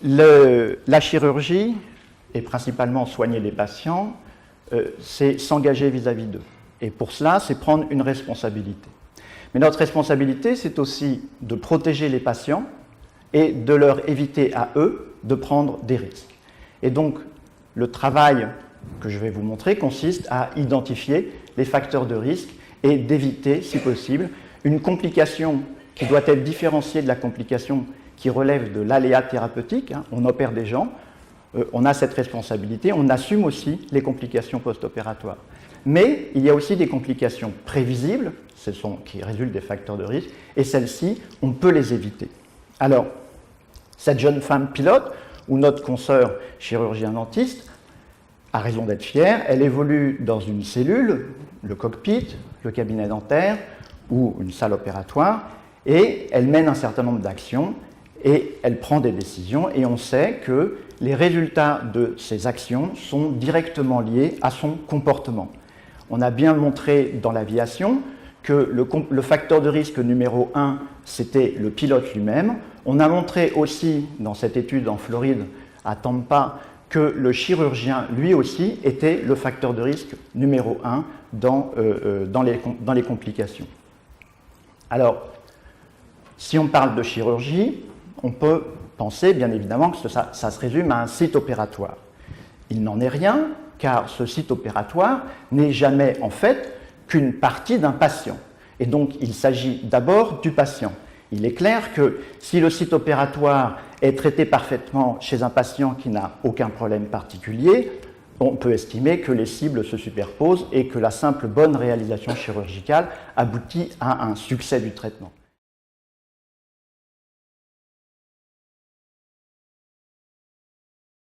La chirurgie, et principalement soigner les patients, c'est s'engager vis-à-vis d'eux. Et pour cela, c'est prendre une responsabilité. Mais notre responsabilité, c'est aussi de protéger les patients et de leur éviter à eux de prendre des risques. Et donc, le travail que je vais vous montrer consiste à identifier les facteurs de risque et d'éviter, si possible, une complication qui doit être différenciée de la complication qui relève de l'aléa thérapeutique. On opère des gens, on a cette responsabilité, on assume aussi les complications post-opératoires. Mais il y a aussi des complications prévisibles, qui résultent des facteurs de risque, et celles-ci, on peut les éviter. Alors, cette jeune femme pilote, ou notre consoeur chirurgien-dentiste, a raison d'être fière, elle évolue dans une cellule, le cockpit, le cabinet dentaire ou une salle opératoire, et elle mène un certain nombre d'actions et elle prend des décisions, et on sait que les résultats de ces actions sont directement liés à son comportement. On a bien montré dans l'aviation que le facteur de risque numéro 1, c'était le pilote lui-même. On a montré aussi dans cette étude en Floride, à Tampa, que le chirurgien, lui aussi, était le facteur de risque numéro 1 dans les complications. Alors, si on parle de chirurgie, on peut penser bien évidemment que ça se résume à un site opératoire. Il n'en est rien, car ce site opératoire n'est jamais en fait qu'une partie d'un patient. Et donc, il s'agit d'abord du patient. Il est clair que si le site opératoire est traité parfaitement chez un patient qui n'a aucun problème particulier, on peut estimer que les cibles se superposent et que la simple bonne réalisation chirurgicale aboutit à un succès du traitement.